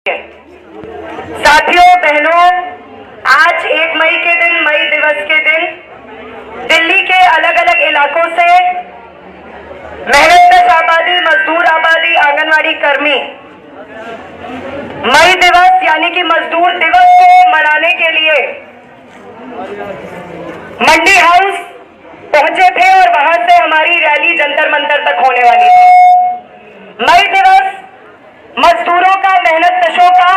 साथियों, बहनों, आज 1 मई के दिन, मई दिवस के दिन, दिल्ली के अलग अलग इलाकों से मेहनतकश आबादी, मजदूर आबादी, आंगनवाड़ी कर्मी मई दिवस यानी कि मजदूर दिवस को मनाने के लिए मंडी हाउस पहुंचे थे और वहां से हमारी रैली जंतर मंतर तक होने वाली थी। मई दिवस मजदूरों का, मेहनतकशों का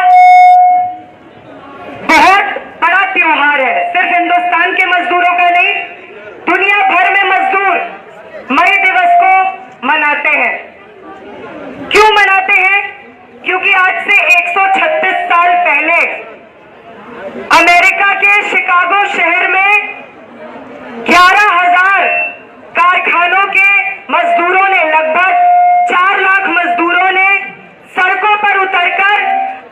बहुत बड़ा त्योहार है। सिर्फ हिंदुस्तान के मजदूरों का नहीं, दुनिया भर में मजदूर मई दिवस को मनाते हैं। क्यों मनाते हैं? क्योंकि आज से 136 साल पहले अमेरिका के शिकागो शहर में 11,000 कारखानों के मजदूरों ने, लगभग 4 लाख मजदूरों ने सड़कों पर उतरकर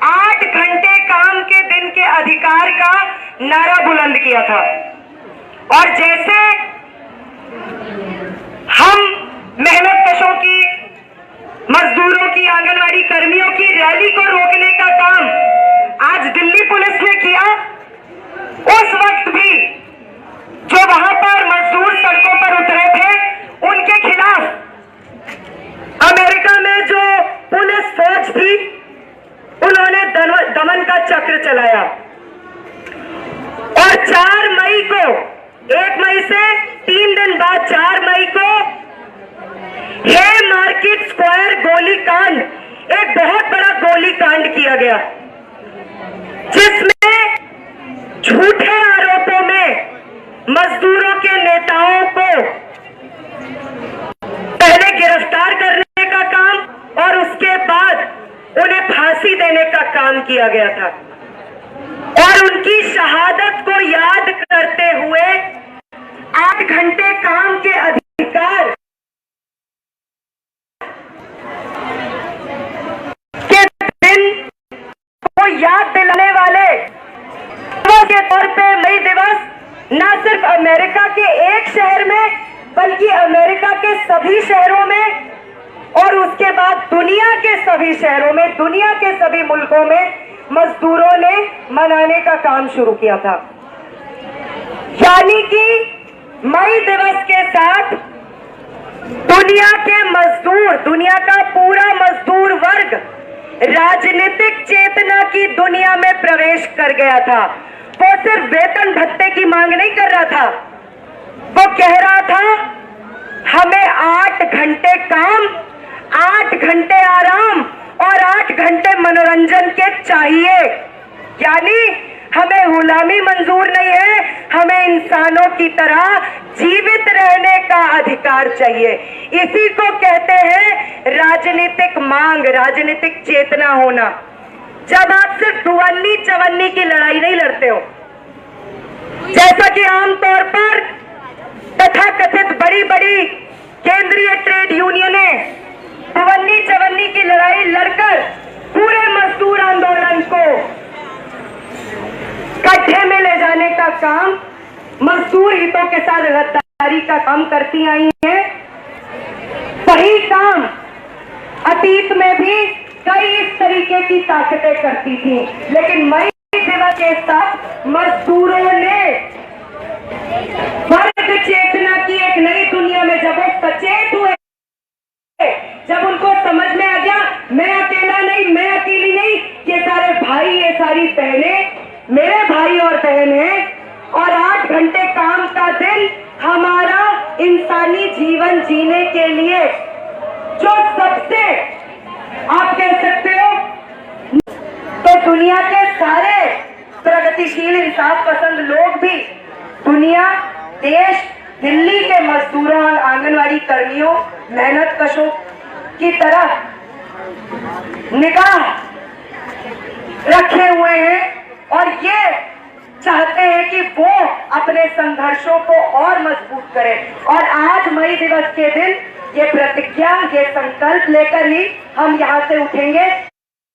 8 घंटे काम के दिन के अधिकार का नारा बुलंद किया था। और जैसे हम मेहनतकशों की, मजदूरों की, आंगनवाड़ी कर्मियों की रैली को रोकने का काम आज दिल्ली पुलिस ने किया, उस वक्त भी जो वहां पर मजदूर सड़कों पर उतरे थे, उनके खिलाफ अमेरिका में जो पुलिस फौज थी, उन्होंने दमन का चक्र चलाया। और 4 मई को, 1 मई से 3 दिन बाद 4 मई को हे मार्केट स्क्वायर गोलीकांड, एक बहुत बड़ा गोलीकांड किया गया, जिसमें झूठे आरोपों में मजदूरों के नेताओं को पहले गिरफ्तार करने का काम और उसके बाद उन्हें फांसी देने का काम किया गया था। और उनकी शहादत को याद करते हुए 8 घंटे काम के अधिकार के दिन को याद दिलाने वाले के तौर पे मई दिवस न सिर्फ अमेरिका के एक शहर में, बल्कि अमेरिका के सभी शहरों में और उसके बाद दुनिया के सभी शहरों में, दुनिया के सभी मुल्कों में मजदूरों ने मनाने का काम शुरू किया था। यानी कि मई दिवस के साथ दुनिया के मजदूर, दुनिया का पूरा मजदूर वर्ग राजनीतिक चेतना की दुनिया में प्रवेश कर गया था। वो सिर्फ वेतन भत्ते की मांग नहीं कर रहा था, वो कह रहा था हमें 8 घंटे काम, 8 घंटे आराम और 8 घंटे मनोरंजन के चाहिए। यानी हमें गुलामी मंजूर नहीं है, हमें इंसानों की तरह जीवित रहने का अधिकार चाहिए। इसी को कहते हैं राजनीतिक मांग, राजनीतिक चेतना होना। जब आप सिर्फ 52-54 की लड़ाई नहीं लड़ते हो, जैसा कि आमतौर पर तथाकथित बड़ी बड़ी केंद्रीय ट्रेड यूनियनें 52-54 की लड़ाई लड़कर पूरे मजदूर आंदोलन को गड्ढे में ले जाने का काम, मजदूर हितों के साथ गद्दारी का काम करती आई हैं, वही काम अतीत में भी कई इस तरीके की ताकतें करती थी। लेकिन मई दिवस के साथ मजदूरों ने वर्ग चेतना की एक नई दुनिया में जब वो सचेत हुए, जब उनको समझ में आ गया मैं अकेला नहीं, मैं अकेली नहीं, ये सारे भाई, ये सारी बहनें मेरे भाई और बहन हैं, और 8 घंटे काम का दिन हमारा इंसानी जीवन जीने के लिए जो सबसे, आप कह सकते हो, तो दुनिया के सारे प्रगतिशील, इंसाफ पसंद लोग भी दुनिया, देश, दिल्ली के मजदूरों और आंगनवाड़ी कर्मियों, मेहनतकशों की तरफ निगाह रखे हुए हैं और ये चाहते हैं कि वो अपने संघर्षों को और मजबूत करें। और आज मई दिवस के दिन ये प्रतिज्ञा, ये संकल्प लेकर ही हम यहाँ से उठेंगे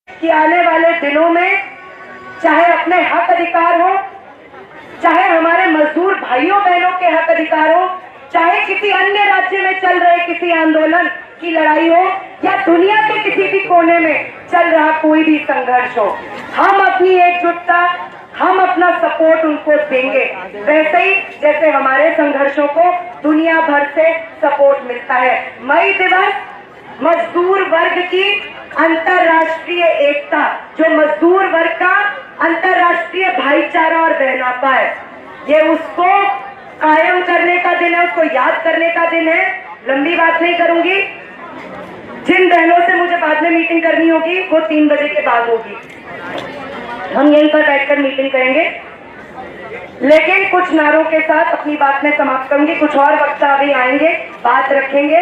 कि आने वाले दिनों में चाहे अपने हक अधिकार हो, चाहे हमारे मजदूर भाइयों बहनों के हक अधिकार हो, चाहे किसी अन्य राज्य में चल रहे किसी आंदोलन की लड़ाई हो, या दुनिया के किसी भी कोने में चल रहा कोई भी संघर्ष हो, हम अपनी एकजुटता, हम अपना सपोर्ट उनको देंगे, वैसे ही जैसे हमारे संघर्षों को दुनिया भर से सपोर्ट मिलता है। मई दिवस मजदूर वर्ग की अंतरराष्ट्रीय एकता, जो मजदूर वर्ग का अंतरराष्ट्रीय भाईचारा और बहनापा है, ये उसको कायम करने का दिन है, उसको याद करने का दिन है। लंबी बात नहीं करूंगी, जिन बहनों से मुझे बाद में मीटिंग करनी होगी वो 3 बजे के बाद होगी, हम यहीं पर बैठकर मीटिंग करेंगे। लेकिन कुछ नारों के साथ अपनी बात में समाप्त करूंगी। कुछ और वक्ता अभी आएंगे, बात रखेंगे,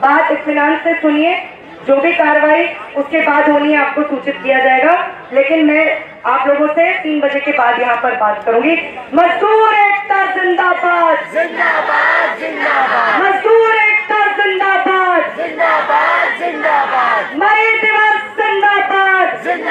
बात इत्मीनान से सुनिए, जो भी कार्रवाई उसके बाद होनी है आपको सूचित किया जाएगा। लेकिन मैं आप लोगों से 3 बजे के बाद यहाँ पर बात करूंगी। मजदूर एकता जिंदाबाद, जिंदाबाद जिंदाबाद, मजदूर एकता जिंदाबाद, जिंदाबाद जिंदाबाद, मई दिवस जिंदाबाद, जिंदाबाद।